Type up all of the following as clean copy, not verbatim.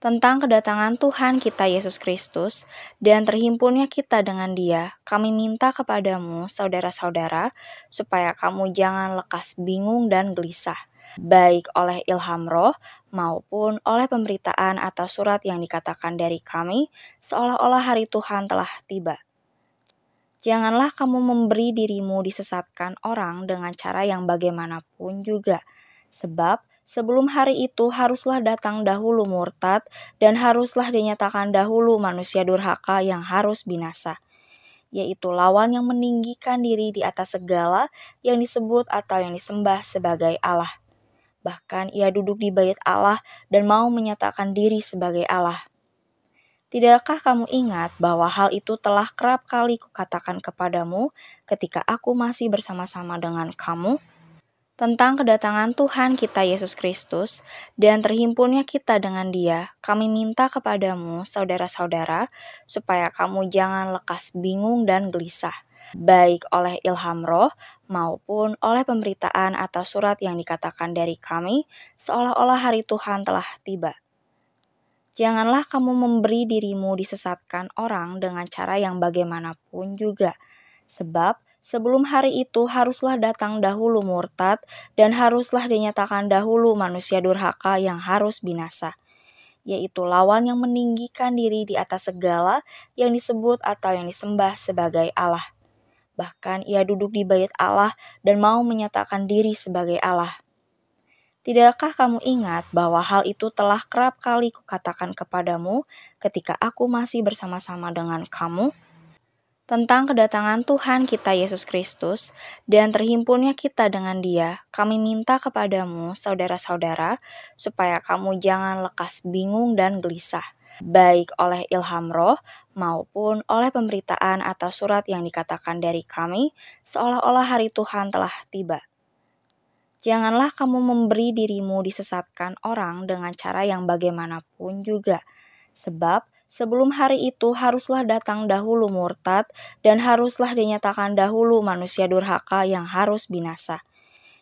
tentang kedatangan Tuhan kita Yesus Kristus dan terhimpunnya kita dengan Dia, kami minta kepadamu, saudara-saudara, supaya kamu jangan lekas bingung dan gelisah, baik oleh ilham roh maupun oleh pemberitaan atau surat yang dikatakan dari kami, seolah-olah hari Tuhan telah tiba. Janganlah kamu memberi dirimu disesatkan orang dengan cara yang bagaimanapun juga, sebab sebelum hari itu haruslah datang dahulu murtad dan haruslah dinyatakan dahulu manusia durhaka yang harus binasa, yaitu lawan yang meninggikan diri di atas segala yang disebut atau yang disembah sebagai Allah. Bahkan ia duduk di bait Allah dan mau menyatakan diri sebagai Allah. Tidakkah kamu ingat bahwa hal itu telah kerap kali kukatakan kepadamu ketika aku masih bersama-sama dengan kamu? Tentang kedatangan Tuhan kita Yesus Kristus dan terhimpunnya kita dengan Dia, kami minta kepadamu, saudara-saudara, supaya kamu jangan lekas bingung dan gelisah, baik oleh ilham roh maupun oleh pemberitaan atau surat yang dikatakan dari kami, seolah-olah hari Tuhan telah tiba. Janganlah kamu memberi dirimu disesatkan orang dengan cara yang bagaimanapun juga, sebab sebelum hari itu haruslah datang dahulu murtad dan haruslah dinyatakan dahulu manusia durhaka yang harus binasa, yaitu lawan yang meninggikan diri di atas segala yang disebut atau yang disembah sebagai Allah. Bahkan ia duduk di bait Allah dan mau menyatakan diri sebagai Allah. Tidakkah kamu ingat bahwa hal itu telah kerap kali kukatakan kepadamu ketika aku masih bersama-sama dengan kamu? Tentang kedatangan Tuhan kita Yesus Kristus dan terhimpunnya kita dengan Dia, kami minta kepadamu, saudara-saudara, supaya kamu jangan lekas bingung dan gelisah, baik oleh ilham roh maupun oleh pemberitaan atau surat yang dikatakan dari kami, seolah-olah hari Tuhan telah tiba. Janganlah kamu memberi dirimu disesatkan orang dengan cara yang bagaimanapun juga, sebab sebelum hari itu haruslah datang dahulu murtad dan haruslah dinyatakan dahulu manusia durhaka yang harus binasa,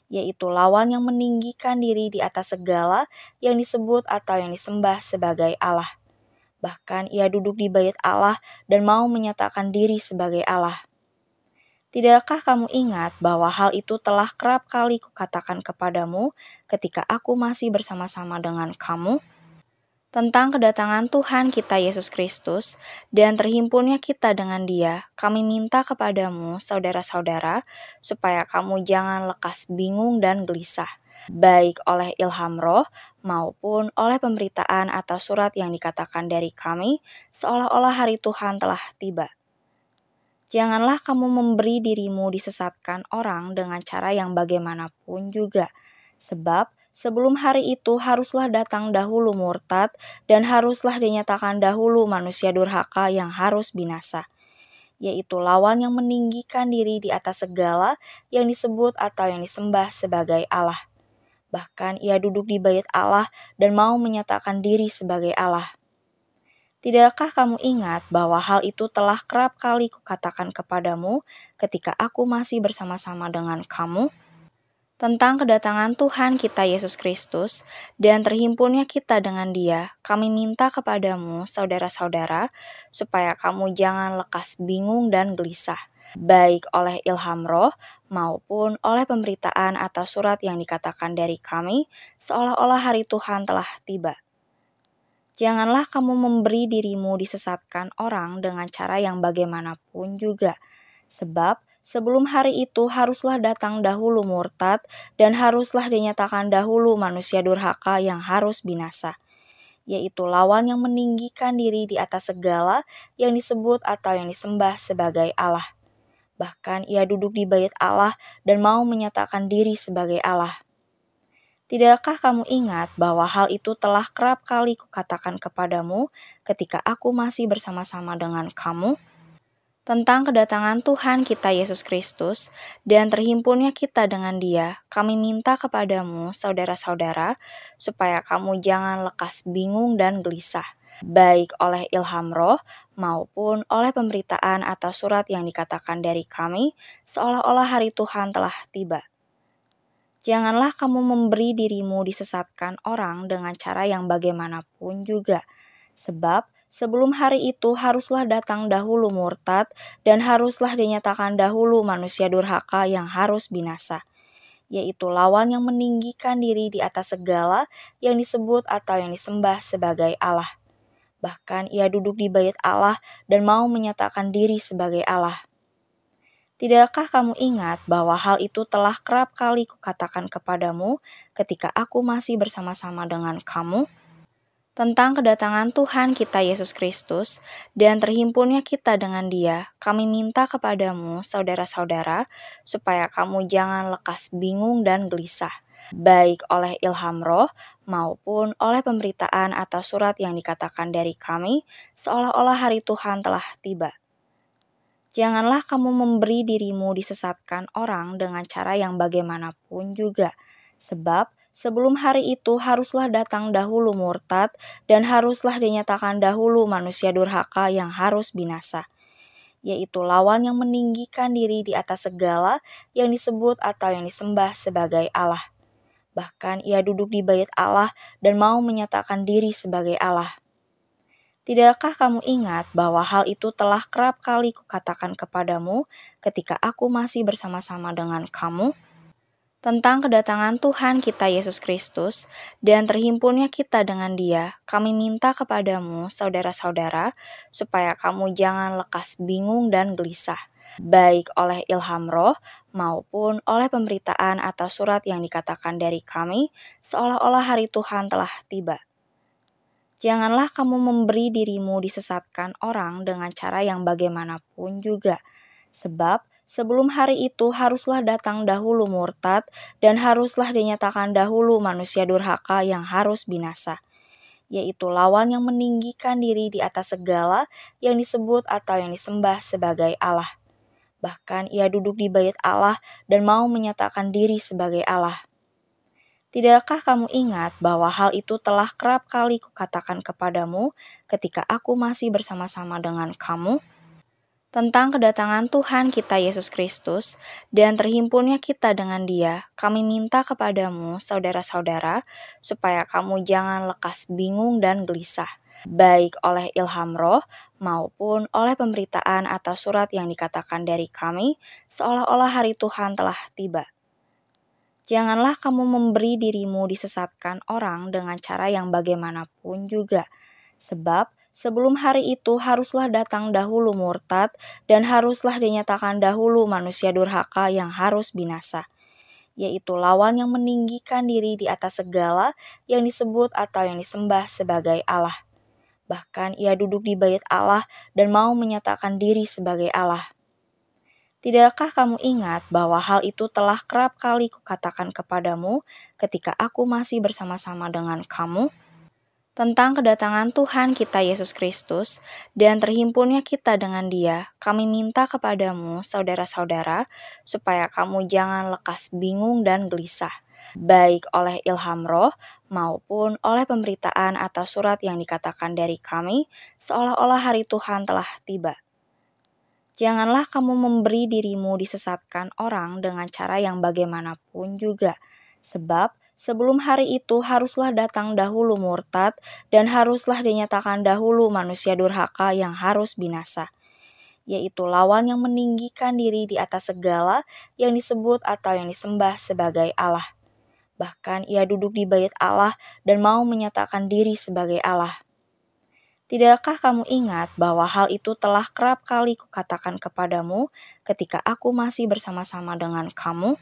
yaitu lawan yang meninggikan diri di atas segala yang disebut atau yang disembah sebagai Allah. Bahkan ia duduk di bait Allah dan mau menyatakan diri sebagai Allah. Tidakkah kamu ingat bahwa hal itu telah kerap kali kukatakan kepadamu ketika aku masih bersama-sama dengan kamu? Tentang kedatangan Tuhan kita Yesus Kristus dan terhimpunnya kita dengan Dia, kami minta kepadamu, saudara-saudara, supaya kamu jangan lekas bingung dan gelisah, baik oleh ilham roh maupun oleh pemberitaan atau surat yang dikatakan dari kami, seolah-olah hari Tuhan telah tiba. Janganlah kamu memberi dirimu disesatkan orang dengan cara yang bagaimanapun juga, sebab sebelum hari itu haruslah datang dahulu murtad dan haruslah dinyatakan dahulu manusia durhaka yang harus binasa, yaitu lawan yang meninggikan diri di atas segala yang disebut atau yang disembah sebagai Allah. Bahkan ia duduk di bait Allah dan mau menyatakan diri sebagai Allah. Tidakkah kamu ingat bahwa hal itu telah kerap kali kukatakan kepadamu ketika aku masih bersama-sama dengan kamu? Tentang kedatangan Tuhan kita Yesus Kristus dan terhimpunnya kita dengan Dia, kami minta kepadamu, saudara-saudara, supaya kamu jangan lekas bingung dan gelisah, baik oleh ilham roh maupun oleh pemberitaan atau surat yang dikatakan dari kami, seolah-olah hari Tuhan telah tiba. Janganlah kamu memberi dirimu disesatkan orang dengan cara yang bagaimanapun juga, sebab sebelum hari itu haruslah datang dahulu murtad dan haruslah dinyatakan dahulu manusia durhaka yang harus binasa, yaitu lawan yang meninggikan diri di atas segala yang disebut atau yang disembah sebagai Allah. Bahkan ia duduk di bait Allah dan mau menyatakan diri sebagai Allah. Tidakkah kamu ingat bahwa hal itu telah kerap kali kukatakan kepadamu ketika aku masih bersama-sama dengan kamu? Tentang kedatangan Tuhan kita Yesus Kristus dan terhimpunnya kita dengan Dia, kami minta kepadamu, saudara-saudara, supaya kamu jangan lekas bingung dan gelisah, baik oleh ilham roh maupun oleh pemberitaan atau surat yang dikatakan dari kami, seolah-olah hari Tuhan telah tiba. Janganlah kamu memberi dirimu disesatkan orang dengan cara yang bagaimanapun juga. Sebab sebelum hari itu haruslah datang dahulu murtad dan haruslah dinyatakan dahulu manusia durhaka yang harus binasa, yaitu lawan yang meninggikan diri di atas segala yang disebut atau yang disembah sebagai Allah. Bahkan ia duduk di bait Allah dan mau menyatakan diri sebagai Allah. Tidakkah kamu ingat bahwa hal itu telah kerap kali kukatakan kepadamu ketika aku masih bersama-sama dengan kamu? Tentang kedatangan Tuhan kita Yesus Kristus dan terhimpunnya kita dengan Dia, kami minta kepadamu, saudara-saudara, supaya kamu jangan lekas bingung dan gelisah, baik oleh ilham roh maupun oleh pemberitaan atau surat yang dikatakan dari kami, seolah-olah hari Tuhan telah tiba. Janganlah kamu memberi dirimu disesatkan orang dengan cara yang bagaimanapun juga, sebab sebelum hari itu haruslah datang dahulu murtad dan haruslah dinyatakan dahulu manusia durhaka yang harus binasa, yaitu lawan yang meninggikan diri di atas segala yang disebut atau yang disembah sebagai Allah. Bahkan ia duduk di bait Allah dan mau menyatakan diri sebagai Allah. Tidakkah kamu ingat bahwa hal itu telah kerap kali kukatakan kepadamu ketika aku masih bersama-sama dengan kamu? Tentang kedatangan Tuhan kita Yesus Kristus dan terhimpunnya kita dengan Dia, kami minta kepadamu, saudara-saudara, supaya kamu jangan lekas bingung dan gelisah, baik oleh ilham roh maupun oleh pemberitaan atau surat yang dikatakan dari kami, seolah-olah hari Tuhan telah tiba. Janganlah kamu memberi dirimu disesatkan orang dengan cara yang bagaimanapun juga. Sebab sebelum hari itu haruslah datang dahulu murtad dan haruslah dinyatakan dahulu manusia durhaka yang harus binasa, yaitu lawan yang meninggikan diri di atas segala yang disebut atau yang disembah sebagai Allah. Bahkan ia duduk di bait Allah dan mau menyatakan diri sebagai Allah. Tidakkah kamu ingat bahwa hal itu telah kerap kali kukatakan kepadamu ketika aku masih bersama-sama dengan kamu? Tentang kedatangan Tuhan kita Yesus Kristus dan terhimpunnya kita dengan Dia, kami minta kepadamu, saudara-saudara, supaya kamu jangan lekas bingung dan gelisah, baik oleh ilham roh maupun oleh pemberitaan atau surat yang dikatakan dari kami, seolah-olah hari Tuhan telah tiba. Janganlah kamu memberi dirimu disesatkan orang dengan cara yang bagaimanapun juga, sebab sebelum hari itu haruslah datang dahulu murtad dan haruslah dinyatakan dahulu manusia durhaka yang harus binasa, yaitu lawan yang meninggikan diri di atas segala yang disebut atau yang disembah sebagai Allah. Bahkan ia duduk di bait Allah dan mau menyatakan diri sebagai Allah. Tidakkah kamu ingat bahwa hal itu telah kerap kali kukatakan kepadamu ketika aku masih bersama-sama dengan kamu? Tentang kedatangan Tuhan kita Yesus Kristus dan terhimpunnya kita dengan Dia, kami minta kepadamu, saudara-saudara, supaya kamu jangan lekas bingung dan gelisah, baik oleh ilham roh maupun oleh pemberitaan atau surat yang dikatakan dari kami, seolah-olah hari Tuhan telah tiba. Janganlah kamu memberi dirimu disesatkan orang dengan cara yang bagaimanapun juga, sebab sebelum hari itu haruslah datang dahulu murtad dan haruslah dinyatakan dahulu manusia durhaka yang harus binasa, yaitu lawan yang meninggikan diri di atas segala yang disebut atau yang disembah sebagai Allah. Bahkan ia duduk di bait Allah dan mau menyatakan diri sebagai Allah. Tidakkah kamu ingat bahwa hal itu telah kerap kali kukatakan kepadamu ketika aku masih bersama-sama dengan kamu?